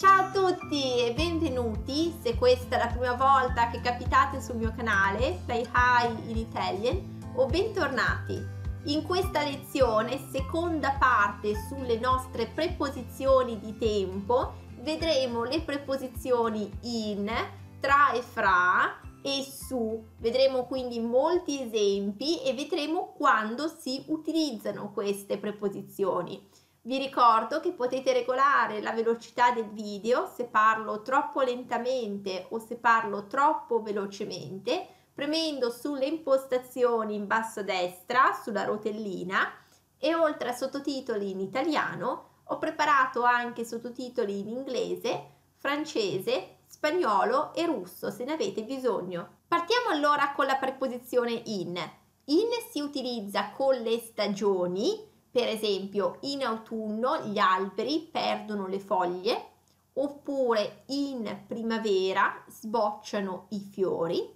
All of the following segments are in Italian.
Ciao a tutti e benvenuti, se questa è la prima volta che capitate sul mio canale, say hi in Italian, o bentornati. In questa lezione, seconda parte sulle nostre preposizioni di tempo, vedremo le preposizioni in, tra e fra e su. Vedremo quindi molti esempi e vedremo quando si utilizzano queste preposizioni. Vi ricordo che potete regolare la velocità del video se parlo troppo lentamente o se parlo troppo velocemente, premendo sulle impostazioni in basso a destra, sulla rotellina, e oltre a sottotitoli in italiano, ho preparato anche sottotitoli in inglese, francese, spagnolo e russo se ne avete bisogno. Partiamo allora con la preposizione in. In si utilizza con le stagioni. Per esempio, in autunno gli alberi perdono le foglie, oppure in primavera sbocciano i fiori.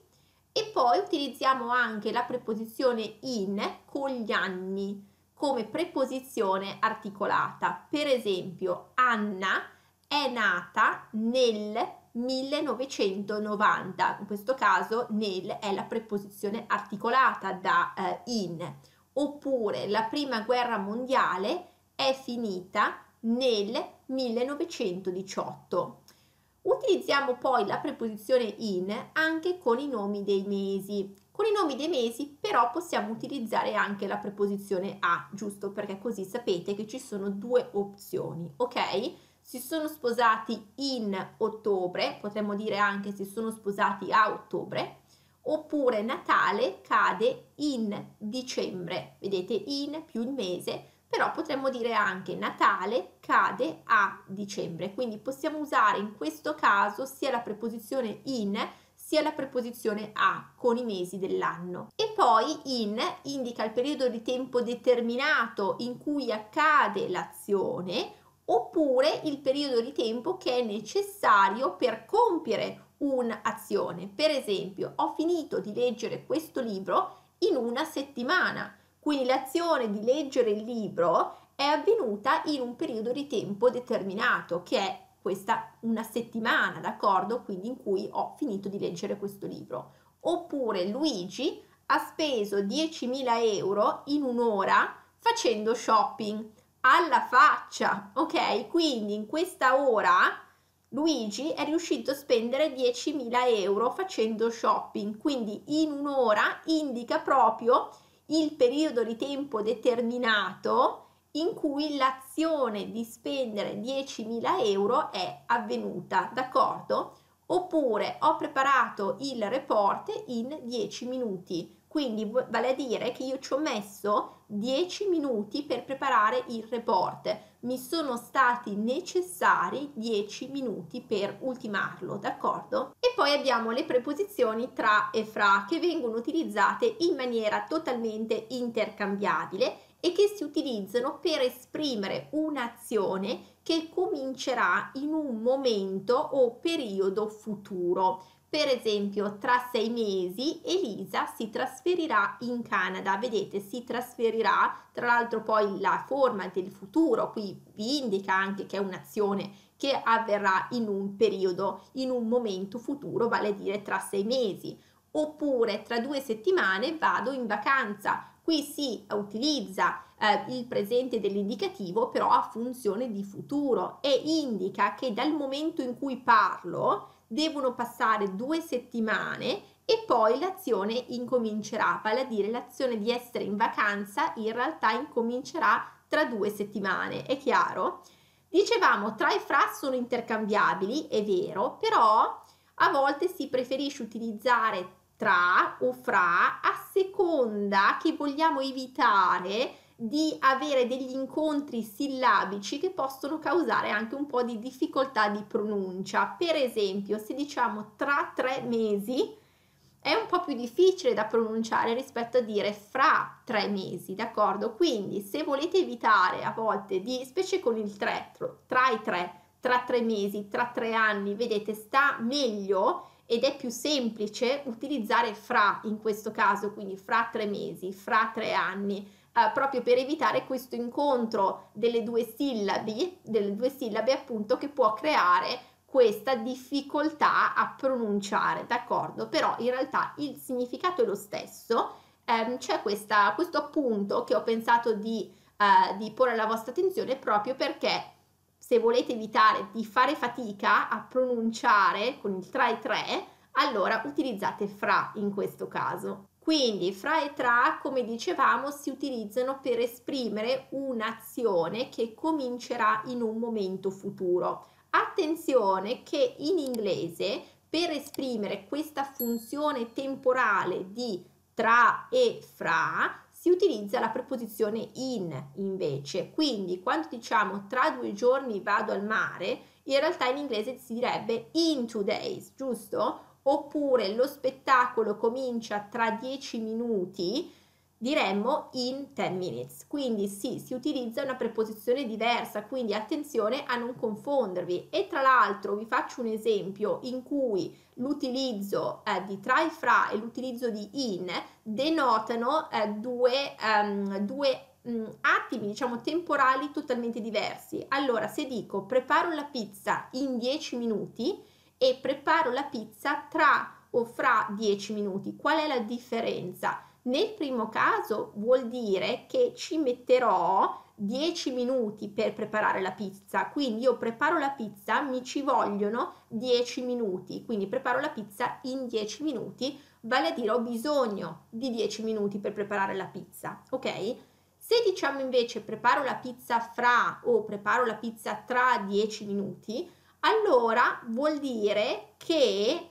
E poi utilizziamo anche la preposizione in con gli anni come preposizione articolata. Per esempio, Anna è nata nel 1990. In questo caso nel è la preposizione articolata da in. Oppure la prima guerra mondiale è finita nel 1918. Utilizziamo poi la preposizione in anche con i nomi dei mesi. Con i nomi dei mesi però possiamo utilizzare anche la preposizione a, giusto perché così sapete che ci sono due opzioni, ok? Si sono sposati in ottobre, potremmo dire anche si sono sposati a ottobre. Oppure Natale cade in dicembre, vedete in più il mese, però potremmo dire anche Natale cade a dicembre, quindi possiamo usare in questo caso sia la preposizione in sia la preposizione a con i mesi dell'anno. E poi in indica il periodo di tempo determinato in cui accade l'azione oppure il periodo di tempo che è necessario per compiere un'azione. Per esempio, ho finito di leggere questo libro in una settimana, quindi l'azione di leggere il libro è avvenuta in un periodo di tempo determinato, che è questa una settimana, d'accordo? Quindi in cui ho finito di leggere questo libro. Oppure Luigi ha speso 10.000 euro in un'ora facendo shopping. Alla faccia, ok? Quindi in questa ora Luigi è riuscito a spendere 10.000 euro facendo shopping, quindi in un'ora indica proprio il periodo di tempo determinato in cui l'azione di spendere 10.000 euro è avvenuta, d'accordo? Oppure ho preparato il report in 10 minuti. Quindi vale a dire che io ci ho messo 10 minuti per preparare il report. Mi sono stati necessari 10 minuti per ultimarlo, d'accordo? E poi abbiamo le preposizioni tra e fra che vengono utilizzate in maniera totalmente intercambiabile e che si utilizzano per esprimere un'azione che comincerà in un momento o periodo futuro. Per esempio, tra 6 mesi Elisa si trasferirà in Canada. Vedete, si trasferirà, tra l'altro poi la forma del futuro qui vi indica anche che è un'azione che avverrà in un periodo, in un momento futuro, vale a dire tra 6 mesi. Oppure tra 2 settimane vado in vacanza. Qui si utilizza il presente dell'indicativo però a funzione di futuro e indica che dal momento in cui parlo devono passare 2 settimane e poi l'azione incomincerà, vale a dire l'azione di essere in vacanza in realtà incomincerà tra 2 settimane, è chiaro? Dicevamo tra e fra sono intercambiabili, è vero, però a volte si preferisce utilizzare tra o fra a seconda che vogliamo evitare di avere degli incontri sillabici che possono causare anche un po' di difficoltà di pronuncia. Per esempio, se diciamo tra 3 mesi è un po' più difficile da pronunciare rispetto a dire fra 3 mesi, d'accordo? Quindi se volete evitare a volte di, specie con il tra i 3, tra 3 mesi, tra 3 anni, vedete, sta meglio ed è più semplice utilizzare fra in questo caso, quindi fra 3 mesi, fra 3 anni, proprio per evitare questo incontro delle due sillabe appunto, che può creare questa difficoltà a pronunciare, d'accordo? Però in realtà il significato è lo stesso. C'è questo appunto che ho pensato di porre alla vostra attenzione, proprio perché se volete evitare di fare fatica a pronunciare con il tra e tre, allora utilizzate fra in questo caso. Quindi fra e tra, come dicevamo, si utilizzano per esprimere un'azione che comincerà in un momento futuro. Attenzione che in inglese, per esprimere questa funzione temporale di tra e fra, si utilizza la preposizione in invece. Quindi quando diciamo tra 2 giorni vado al mare, in realtà in inglese si direbbe in 2 days, giusto? Oppure lo spettacolo comincia tra 10 minuti, diremmo in 10 minutes. Quindi sì, si utilizza una preposizione diversa, quindi attenzione a non confondervi. E tra l'altro vi faccio un esempio in cui l'utilizzo di tra e fra e l'utilizzo di in denotano due attimi, diciamo, temporali totalmente diversi. Allora, se dico preparo la pizza in 10 minuti e preparo la pizza tra o fra 10 minuti, qual è la differenza? Nel primo caso vuol dire che ci metterò 10 minuti per preparare la pizza, quindi io preparo la pizza, mi ci vogliono 10 minuti, quindi preparo la pizza in 10 minuti, vale a dire ho bisogno di 10 minuti per preparare la pizza, ok? Se diciamo invece preparo la pizza fra o preparo la pizza tra 10 minuti, allora vuol dire che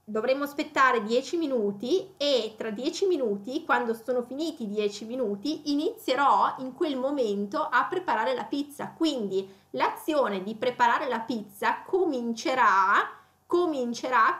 dovremo aspettare 10 minuti e tra 10 minuti, quando sono finiti i 10 minuti, inizierò in quel momento a preparare la pizza. Quindi l'azione di preparare la pizza comincerà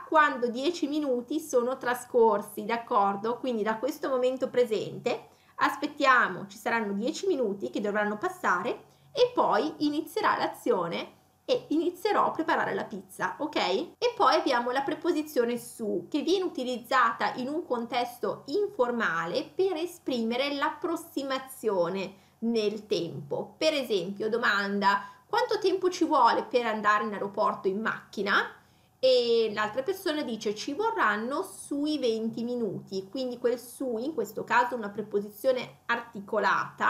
quando 10 minuti sono trascorsi, d'accordo? Quindi da questo momento presente aspettiamo, ci saranno 10 minuti che dovranno passare e poi inizierà l'azione e inizierò a preparare la pizza, ok? E poi abbiamo la preposizione su, che viene utilizzata in un contesto informale per esprimere l'approssimazione nel tempo. Per esempio, domanda: quanto tempo ci vuole per andare in aeroporto in macchina? E l'altra persona dice ci vorranno sui 20 minuti, quindi quel su, in questo caso una preposizione articolata,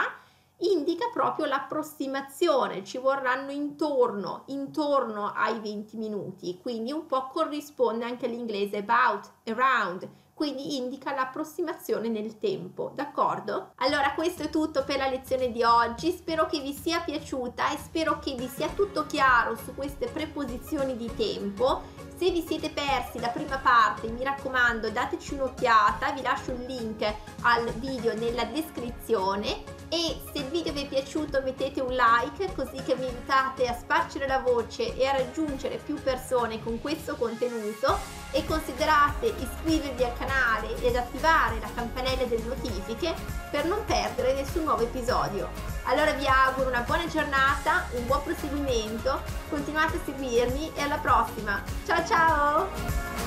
indica proprio l'approssimazione, ci vorranno intorno ai 20 minuti, quindi un po' corrisponde anche all'inglese about, around, quindi indica l'approssimazione nel tempo, d'accordo? Allora questo è tutto per la lezione di oggi, spero che vi sia piaciuta e spero che vi sia tutto chiaro su queste preposizioni di tempo. Se vi siete persi la prima parte, mi raccomando, dateci un'occhiata, vi lascio il link al video nella descrizione e se il video vi è piaciuto mettete un like, così che mi aiutate a spargere la voce e a raggiungere più persone con questo contenuto, e considerate iscrivervi al canale ed attivare la campanella delle notifiche per non perdere nessun nuovo episodio. Allora vi auguro una buona giornata, un buon proseguimento, continuate a seguirmi e alla prossima. Ciao ciao!